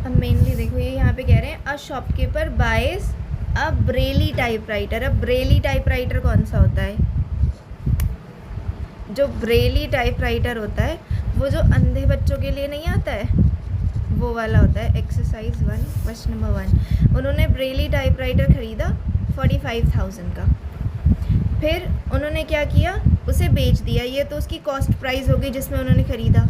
अब मेनली देखो ये यहाँ पे कह रहे हैं a shopkeeper buys a braille typewriter. अब ब्रेली टाइपराइटर कौन सा होता है? जो ब्रेली टाइपराइटर होता है वो जो अंधे बच्चों के लिए नहीं आता है, वो वाला होता है। Exercise 1 question number 1। उन्होंने ब्रेली टाइपराइटर ख़रीदा 45,000 का। फिर उन्होंने क्या किया, उसे बेच दिया। ये तो उसकी कॉस्ट प्राइस हो गई जिसमें उन्होंने ख़रीदा।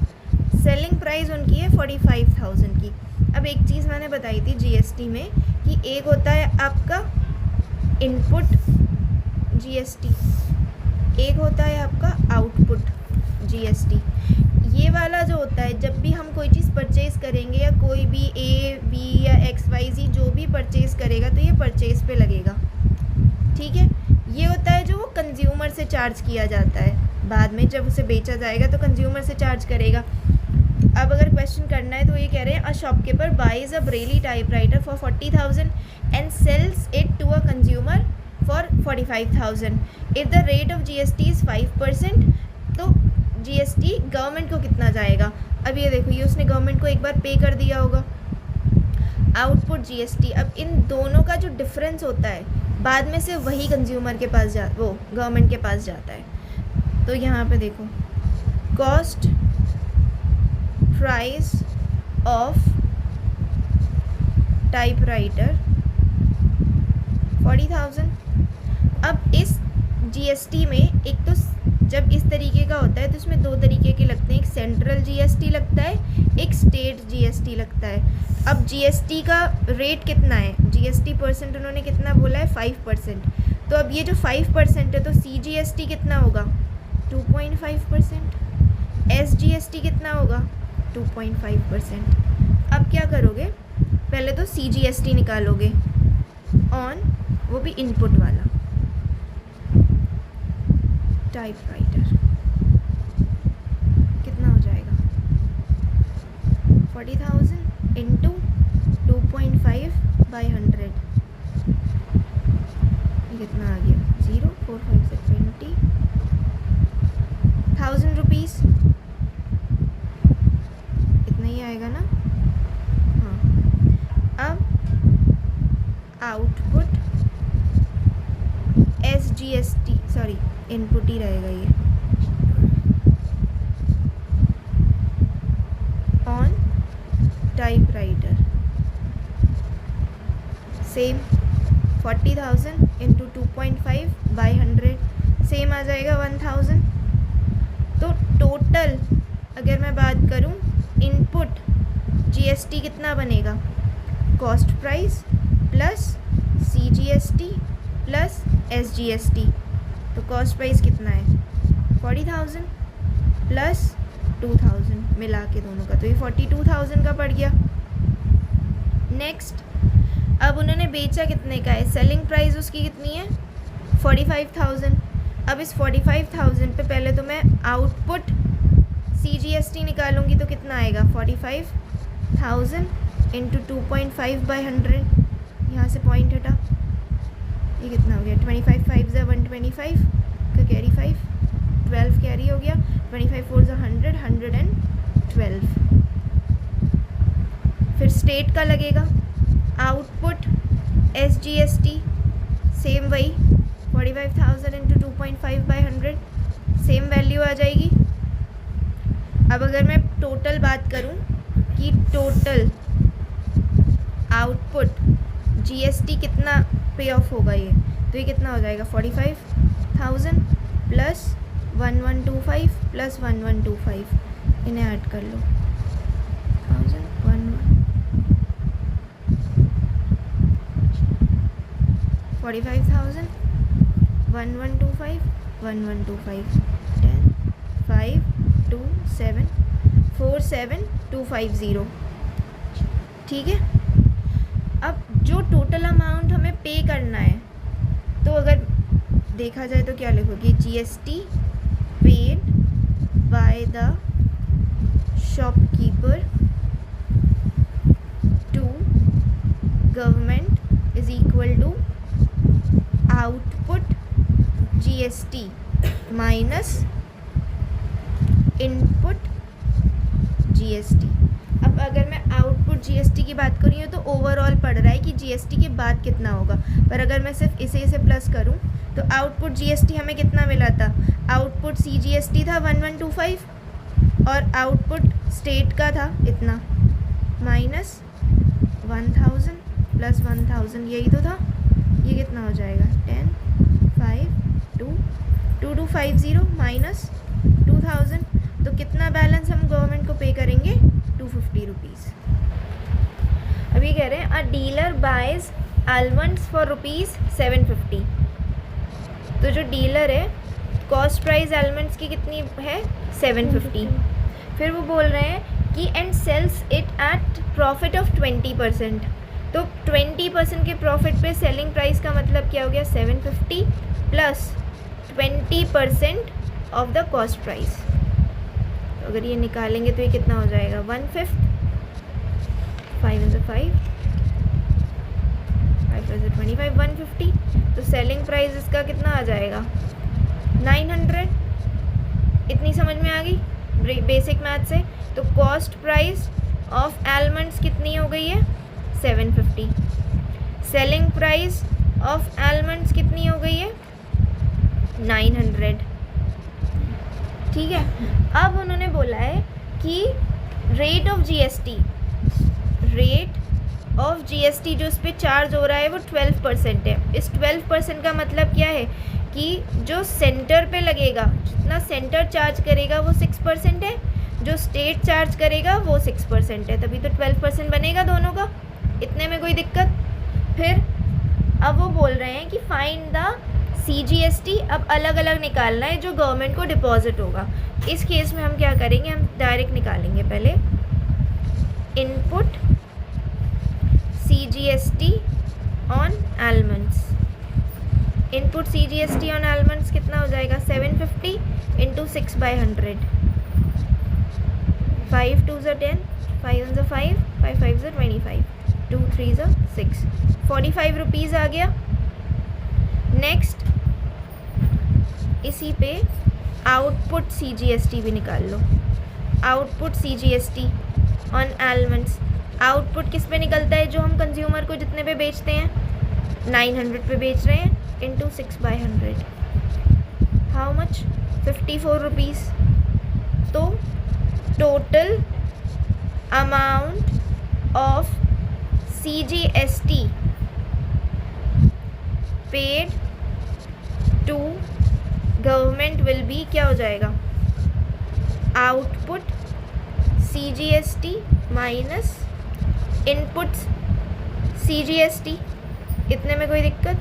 सेलिंग प्राइस उनकी है 45,000 की। अब एक चीज़ मैंने बताई थी जीएसटी में कि एक होता है आपका इनपुट जीएसटी, एक होता है आपका आउटपुट जीएसटी। ये वाला जो होता है, जब भी हम कोई चीज़ परचेज़ करेंगे या कोई भी ए बी या XYZ जो भी परचेज़ करेगा तो ये परचेज़ पे लगेगा, ठीक है। ये होता है जो वो कंज्यूमर से चार्ज किया जाता है, बाद में जब उसे बेचा जाएगा तो कंज्यूमर से चार्ज करेगा। अब अगर क्वेश्चन करना है तो ये कह रहे हैं a shopkeeper buys a braille typewriter for 40,000 and sells it to a consumer for 45,000। If the rate of GST is 5%, तो GST गवर्नमेंट को कितना जाएगा? अब ये देखो, ये उसने गवर्नमेंट को एक बार पे कर दिया होगा। आउटपुट GST, अब इन दोनों का जो डिफरेंस होता है बाद में से वही कंज्यूमर के पास वो गवर्नमेंट के पास जाता है। तो यहाँ पे देखो, कॉस्ट प्राइस ऑफ टाइपराइटर 40,000। अब इस GST में एक तो जब इस तरीके का होता है तो इसमें दो तरीके के लगते हैं, एक सेंट्रल GST लगता है, एक स्टेट GST लगता है। अब GST का रेट कितना है? GST परसेंट उन्होंने कितना बोला है? 5%। तो अब ये जो 5% है तो CGST कितना होगा? 2.5%। SGST कितना होगा? 2.5%। अब क्या करोगे, पहले तो CGST निकालोगे ऑन, वो भी इनपुट वाला टाइपराइटर, कितना हो जाएगा? 40,000 इंटू 2.5/100, ये कितना आ गया? 0 4 5 से 20,000 रुपीज़, इतना ही आएगा ना? हाँ। अब आउटपुट SGST, सॉरी इनपुट ही रहेगा ये, on typewriter same 40,000 into 2.5/100 same आ जाएगा 1,000। तो टोटल अगर मैं बात करूं, इनपुट GST कितना बनेगा? Cost price plus CGST plus SGST। तो कॉस्ट प्राइस कितना है? 40,000 प्लस 2,000 मिला के दोनों का, तो ये 42,000 का पड़ गया। नेक्स्ट, अब उन्होंने बेचा कितने का है? सेलिंग प्राइस उसकी कितनी है? 45,000। अब इस 45,000 पे पहले तो मैं आउटपुट CGST निकालूंगी तो कितना आएगा? 45,000 इंटू 2.5/100, यहाँ से पॉइंट हटा, ये कितना हो गया? 25 5 ज़ा 125 का कैरी 5, 12 कैरी हो गया, 25 4 ज़ा 100, 112। फिर स्टेट का लगेगा, आउटपुट SGST सेम वही 45,000 इंटू 2.5/100, सेम वैल्यू आ जाएगी। अब अगर मैं टोटल बात करूं कि टोटल आउटपुट GST कितना पे ऑफ होगा ये, तो ये कितना हो जाएगा? 45,000 प्लस 1125 प्लस 1125, इन्हें ऐड कर लो, 45,000 1125 1125 10 5 2 7 4 7 2 5 0, ठीक है। अब जो टोटल अमाउंट हमें पे करना है, तो अगर देखा जाए तो क्या लिखोगे? GST paid by the shopkeeper to government is equal to output GST minus input GST। अब अगर मैं आउटपुट आउटपुट जीएसटी की बात कर रही हूँ तो ओवरऑल पड़ रहा है कि जीएसटी के बाद कितना होगा, पर अगर मैं सिर्फ इसे प्लस करूँ तो आउटपुट जीएसटी हमें कितना मिला था, आउटपुट सीजीएसटी था 1125 और आउटपुट स्टेट का था इतना माइनस 1000 प्लस 1000, यही तो था। ये कितना हो जाएगा 10 5 2 2250 माइनस 2000, तो कितना बैलेंस हम गवर्नमेंट को पे करेंगे 250 रुपीज़। अभी कह रहे हैं a dealer buys almonds for ₹750। तो जो डीलर है कॉस्ट प्राइस आलमंड्स की कितनी है 750। फिर वो बोल रहे हैं कि and sells it at profit of 20%। तो 20% के प्रॉफिट पे सेलिंग प्राइस का मतलब क्या हो गया 750 plus 20% of the cost price. तो अगर ये निकालेंगे तो ये कितना हो जाएगा 1/5, 5 into 5 25, 150। तो सेलिंग प्राइस इसका कितना आ जाएगा 900। इतनी समझ में आ गई बेसिक मैथ से। तो कॉस्ट प्राइस ऑफ आलमंड्स कितनी हो गई है 750, सेलिंग प्राइस ऑफ आलमंड्स कितनी हो गई है 900। ठीक है, अब उन्होंने बोला है कि रेट ऑफ जीएसटी जो इस पर चार्ज हो रहा है वो 12% है। इस 12% का मतलब क्या है कि जो सेंटर पे लगेगा, जितना सेंटर चार्ज करेगा वो 6% है, जो स्टेट चार्ज करेगा वो 6% है, तभी तो 12% बनेगा दोनों का। इतने में कोई दिक्कत। फिर अब वो बोल रहे हैं कि फाइंड द सीजीएसटी, अब अलग अलग निकालना है जो गवर्नमेंट को डिपॉजिट होगा। इस केस में हम क्या करेंगे, हम डायरेक्ट निकालेंगे। पहले input CGST on almonds, input CGST on almonds कितना हो जाएगा 750 into 6/100, 5 2s 10, 5 1s 5, 5 5s 25, 2 3s 6, 45 rupees आ गया। नेक्स्ट इसी पे आउटपुट सीजीएसटी भी निकाल लो। Output CGST on almonds, output किस पे निकलता है, जो हम कंज्यूमर को जितने पे बेचते हैं 900 पे बेच रहे हैं, इंटू 6/100, हाउ मच 54 रुपीज़। तो total amount of CGST paid to government will be क्या हो जाएगा, output CGST minus input CGST. इतने में कोई दिक्कत।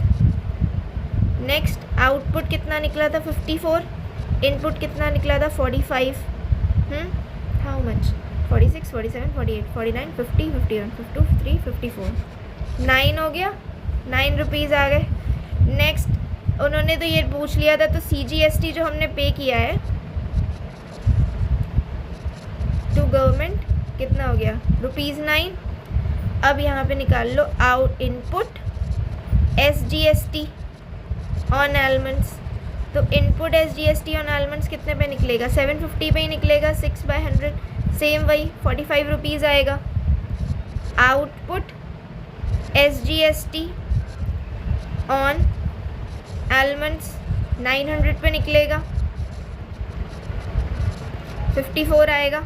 नेक्स्ट आउटपुट कितना निकला था 54, इनपुट कितना निकला था 45, हाउ मच 46 47 48 49 50 51 52 53 54, 9 हो गया, 9 रुपीज़ आ गए। नेक्स्ट उन्होंने तो ये पूछ लिया था, तो सीजीएसटी जो हमने पे किया है टू गवर्नमेंट कितना हो गया ₹9। अब यहाँ पे निकाल लो out input SGST on almonds. तो इनपुट एसजीएसटी ऑन आलमंड्स कितने पे निकलेगा 750 पे ही निकलेगा, 6/100, सेम वही 45 रुपीज़ आएगा। आउटपुट एसजीएसटी ऑन आलमंड्स 900 पे निकलेगा, 54 आएगा।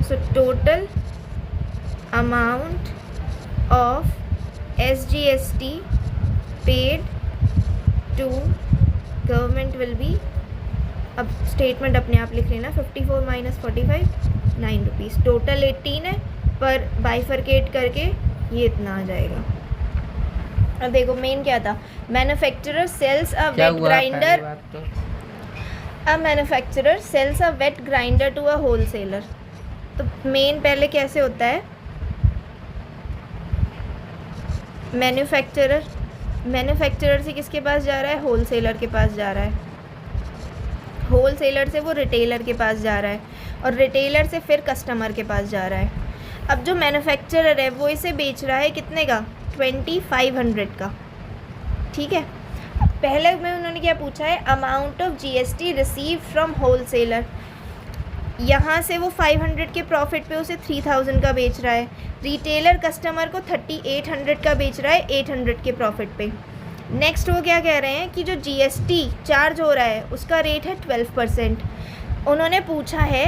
So total amount of SGST paid to government will be, अब स्टेटमेंट अपने आप लिख लेना, 54 माइनस 45 9 रुपीज़। टोटल 18 है, पर बाइफरकेट करके ये इतना आ जाएगा। अब देखो मेन क्या था, manufacturer sells a wet grinder, a manufacturer sells a wet grinder to a wholesaler. तो मेन पहले कैसे होता है, मैन्युफैक्चरर से किसके पास जा रहा है, होलसेलर के पास जा रहा है, होलसेलर से वो रिटेलर के पास जा रहा है, और रिटेलर से फिर कस्टमर के पास जा रहा है। अब जो मैन्युफैक्चरर है वो इसे बेच रहा है कितने का 2500 का, ठीक है। पहले में उन्होंने क्या पूछा है, amount of GST receive from wholesaler. यहाँ से वो 500 के प्रॉफिट पे उसे 3000 का बेच रहा है, रिटेलर कस्टमर को 3800 का बेच रहा है 800 के प्रॉफिट पे। नेक्स्ट वो क्या कह रहे हैं कि जो GST चार्ज हो रहा है उसका रेट है 12%। उन्होंने पूछा है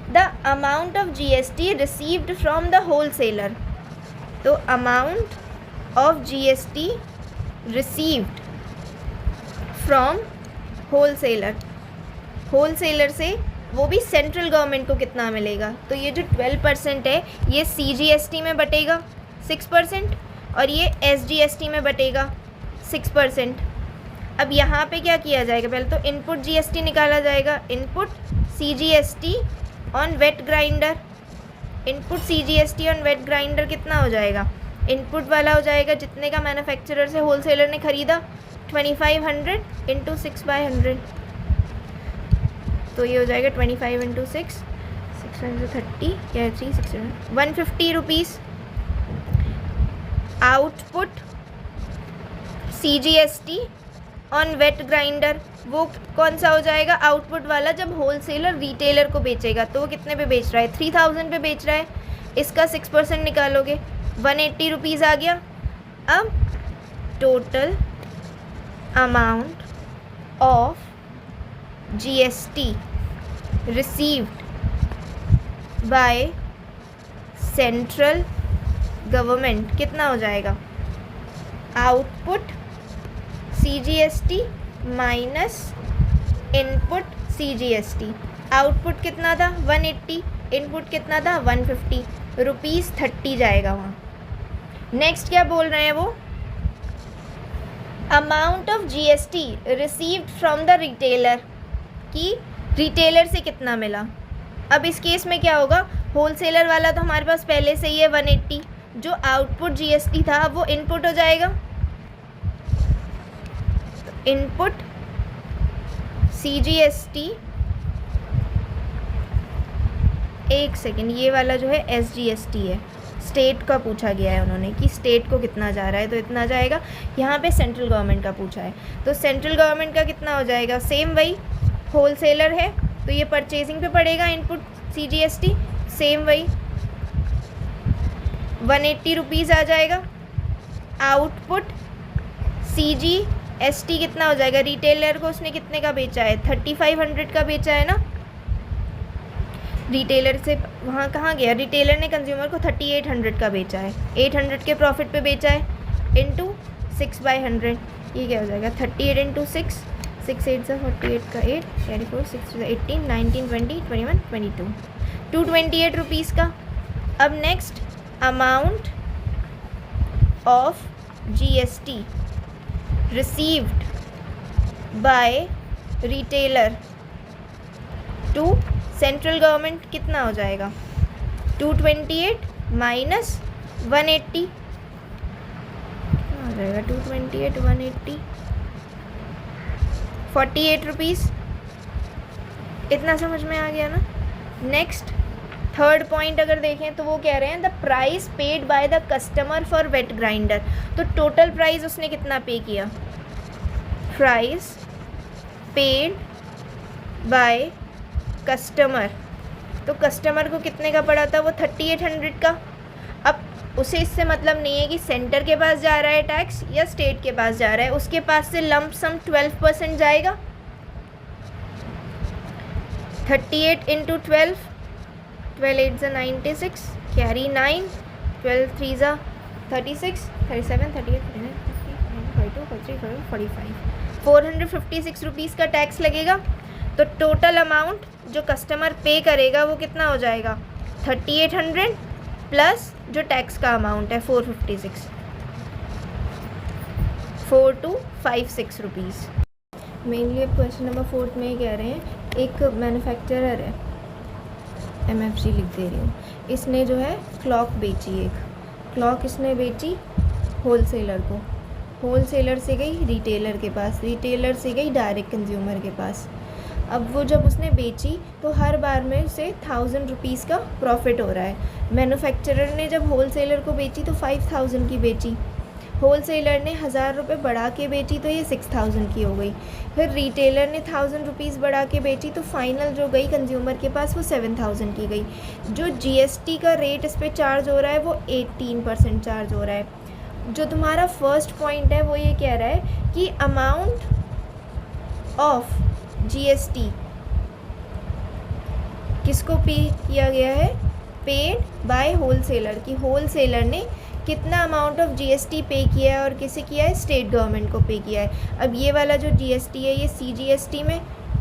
the amount of GST received from the wholesaler. तो amount of GST received from wholesaler, wholesaler से वो भी सेंट्रल गवर्नमेंट को कितना मिलेगा। तो ये जो 12% है ये CGST में बटेगा 6% और ये SGST में बटेगा 6%। अब यहाँ पे क्या किया जाएगा, पहले तो इनपुट GST निकाला जाएगा, input CGST on wet grinder, input CGST on wet grinder कितना हो जाएगा, इनपुट वाला हो जाएगा जितने का मैन्युफैक्चरर से होलसेलर ने ख़रीदा 2500 इंटू 6/100। तो ये हो जाएगा 25 इंटू 630 क्या है 360 150 rupees. Output CGST on wet grinder वो कौन सा हो जाएगा, आउटपुट वाला जब होलसेलर रिटेलर को बेचेगा तो वो कितने पे बेच रहा है 3000 पे बेच रहा है, इसका 6% निकालोगे 180 रुपीज़ आ गया। अब total amount of GST received by central government कितना हो जाएगा, output CGST minus input CGST। Output कितना था 180, इनपुट कितना था 150 रुपीज़ 30 जाएगा वहाँ। नेक्स्ट क्या बोल रहे हैं वो, amount of GST received from the retailer, कि रिटेलर से कितना मिला। अब इस केस में क्या होगा, होलसेलर वाला तो हमारे पास पहले से ही है 180, जो आउटपुट GST था वो इनपुट हो जाएगा, इनपुट CGST, एक सेकेंड, ये वाला जो है SGST है, स्टेट का पूछा गया है उन्होंने कि स्टेट को कितना जा रहा है, तो इतना जाएगा। यहाँ पे सेंट्रल गवर्नमेंट का पूछा है तो सेंट्रल गवर्नमेंट का कितना हो जाएगा, सेम वही होलसेलर है तो ये परचेजिंग पे पड़ेगा इनपुट CGST, सेम वही 180 रुपीज़ आ जाएगा। आउटपुट CGST कितना हो जाएगा, रिटेलर को उसने कितने का बेचा है 3500 का बेचा है ना, रिटेलर से वहाँ कहाँ गया, रिटेलर ने कंज्यूमर को 3800 का बेचा है, 800 के प्रॉफिट पे बेचा है, इंटू 6/100, ये क्या हो जाएगा 38 इंटू 6, 6 8 48 का 8 कैरी 4 6 18 19 20 21 22 228 रुपीज़ का। अब next amount of GST received by retailer to central government कितना हो जाएगा 228 माइनस 180 कितना हो जाएगा 228 180 48 रुपीज़। इतना समझ में आ गया ना। नेक्स्ट थर्ड पॉइंट अगर देखें तो वो कह रहे हैं the price paid by the customer for wait grinder. तो टोटल प्राइस उसने कितना पे किया, प्राइस पेड बाय कस्टमर, तो कस्टमर को कितने का पड़ा था वो 3800 का। अब उसे इससे मतलब नहीं है कि सेंटर के पास जा रहा है टैक्स या स्टेट के पास जा रहा है, उसके पास से लंप सम 12% जाएगा। 38 इंटू 12 12 8 ज़ा 96 कैरी 9 12 3 ज़ा 36 37 38 42 43 45 456 रुपीज़ का टैक्स लगेगा। तो टोटल अमाउंट जो कस्टमर पे करेगा वो कितना हो जाएगा 3800 प्लस जो टैक्स का अमाउंट है 456 4256 रुपीज़। मेनली अब क्वेश्चन नंबर 4 में कह रहे हैं एक मैन्युफैक्चरर है, MFG लिख दे रही हूँ, इसने जो है क्लॉक बेची, एक क्लॉक इसने बेची होलसेलर को, होलसेलर से गई रिटेलर के पास, रिटेलर से गई डायरेक्ट कंज्यूमर के पास। अब वो जब उसने बेची तो हर बार में उसे 1000 रुपीज़ का प्रॉफिट हो रहा है। मैन्युफैक्चरर ने जब होलसेलर को बेची तो 5000 की बेची, होल सेलर ने 1000 रुपये बढ़ा के बेची तो ये 6000 की हो गई। फिर रिटेलर ने 1000 रुपीज़ बढ़ा के बेची तो फाइनल जो गई कंज्यूमर के पास वो 7000 की गई। जो जीएसटी का रेट इस पर चार्ज हो रहा है वो 18% चार्ज हो रहा है। जो तुम्हारा फर्स्ट पॉइंट है वो ये कह रहा है कि अमाउंट ऑफ जीएसटी किसको पे किया गया है, पेड बाय होलसेलर, की होलसेलर ने कितना अमाउंट ऑफ जीएसटी पे किया है और किसे किया है, स्टेट गवर्नमेंट को पे किया है। अब ये वाला जो जीएसटी है ये सीजीएसटी में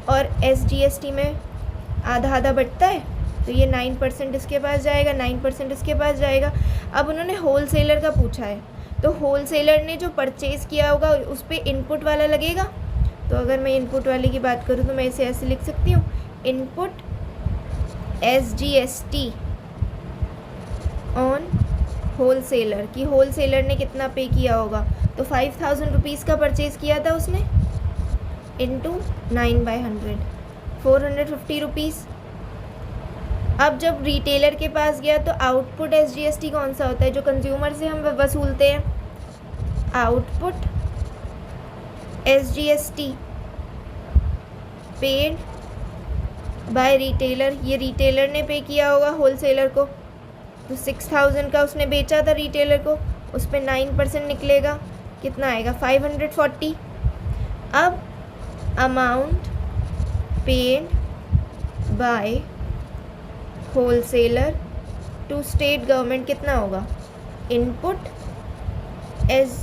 और एसजीएसटी में आधा आधा बटता है, तो ये 9% इसके पास जाएगा, 9% इसके पास जाएगा। अब उन्होंने होलसेलर का पूछा है, तो होलसेलर ने जो परचेज़ किया होगा उस पर इनपुट वाला लगेगा। तो अगर मैं इनपुट वाले की बात करूँ तो मैं इसे ऐसे लिख सकती हूँ, इनपुट एसजीएसटी ऑन होलसेलर, कि होलसेलर ने कितना पे किया होगा, तो 5000 रुपीज़ का परचेज़ किया था उसने, इंटू 9/100 450 रुपीज़। अब जब रिटेलर के पास गया तो आउटपुट एसजीएसटी कौन सा होता है, जो कंज्यूमर से हम वसूलते हैं, output SGST paid by retailer, ये रिटेलर ने पे किया होगा होलसेलर को, तो 6000 का उसने बेचा था रिटेलर को, उस पर 9% निकलेगा, कितना आएगा 540। अब amount paid by wholesaler to state government कितना होगा, input S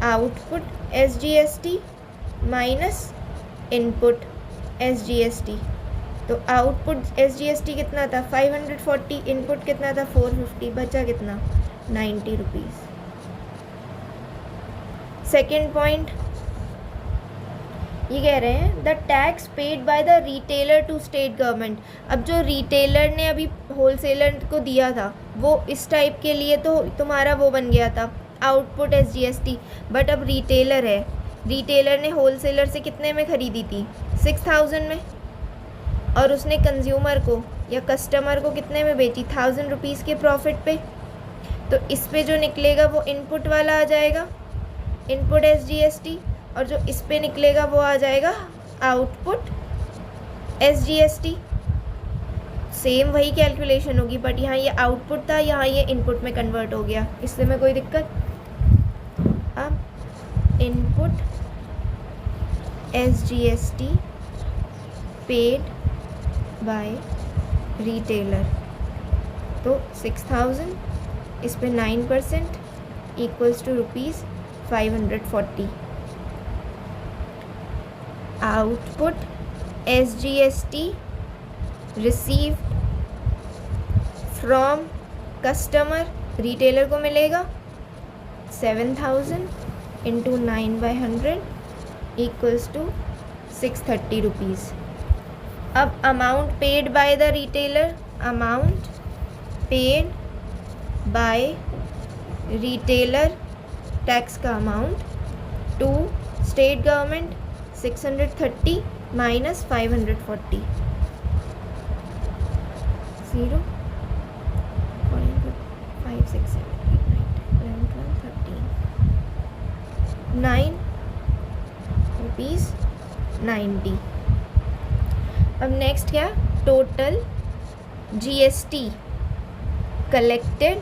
output SGST minus input SGST, तो आउटपुट एसजीएसटी कितना था 540, इनपुट कितना था 450, बचा कितना 90 रुपीज़। सेकेंड पॉइंट ये कह रहे हैं the tax paid by the retailer to state government. अब जो रिटेलर ने अभी होलसेलर को दिया था वो इस टाइप के लिए तो तुम्हारा वो बन गया था आउटपुट एसजीएसटी, बट अब रिटेलर है, रिटेलर ने होलसेलर से कितने में ख़रीदी थी 6000 में, और उसने कंज्यूमर को या कस्टमर को कितने में बेची 1000 रुपीज़ के प्रॉफिट पे, तो इस पे जो निकलेगा वो इनपुट वाला आ जाएगा, इनपुट एसजीएसटी, और जो इस पे निकलेगा वो आ जाएगा आउटपुट एसजीएसटी। सेम वही कैलकुलेशन होगी, बट यहाँ ये आउटपुट था, यहाँ ये इनपुट में कन्वर्ट हो गया, इससे में कोई दिक्कत। अब input SGST paid by retailer, तो 6000 इस पे 9% equals to rupees 540। Output SGST received from customer, retailer को मिलेगा 7000 इंटू 9/100 इक्वल्स टू 630 रुपीज़। अब amount paid by the retailer, amount paid by retailer tax का amount to state government 630 minus 540, 0 5 6 7 8 9 10 11 12 13 9 rupees 90। अब next क्या, total GST collected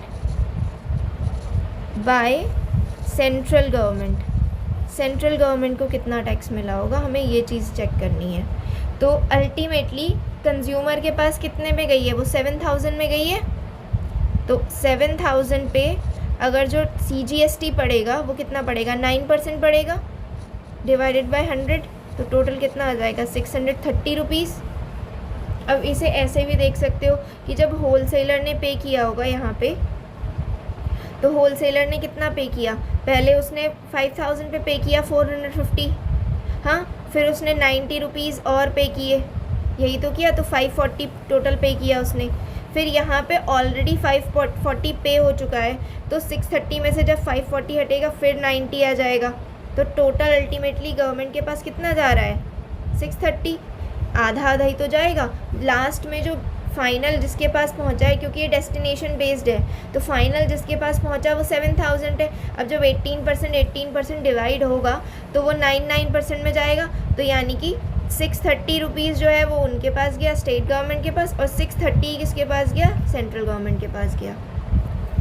by central government, central government को कितना tax मिला होगा, हमें ये चीज़ चेक करनी है। तो अल्टीमेटली कंज्यूमर के पास कितने में गई है, वो 7000 में गई है, तो 7000 पे अगर जो सीजीएसटी पड़ेगा वो कितना पड़ेगा, 9% पड़ेगा डिवाइडेड बाय 100, तो टोटल कितना आ जाएगा 630 रुपीज़। अब इसे ऐसे भी देख सकते हो कि जब होलसेलर ने पे किया होगा यहाँ पे, तो होलसेलर ने कितना पे किया, पहले उसने 5000 पे किया 450, हाँ, फिर उसने 90 रुपीज़ और पे किए, यही तो किया, तो 540 टोटल पे किया उसने। फिर यहाँ पे ऑलरेडी 540 पे हो चुका है, तो 630 में से जब 540 हटेगा फिर 90 आ जाएगा, तो टोटल अल्टीमेटली गवर्नमेंट के पास कितना जा रहा है 630, आधा आधा ही तो जाएगा। लास्ट में जो फाइनल जिसके पास पहुंचा है, क्योंकि ये डेस्टिनेशन बेस्ड है, तो फाइनल जिसके पास पहुंचा वो 7000 है। अब जब 18% डिवाइड होगा तो वो 99% में जाएगा, तो यानी कि 630 रुपीज़ जो है वो उनके पास गया, स्टेट गवर्नमेंट के पास, और 630 किसके पास गया, सेंट्रल गवर्नमेंट के पास गया।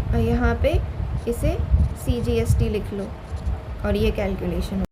और यहाँ पे इसे CGST लिख लो और ये कैलकुलेशन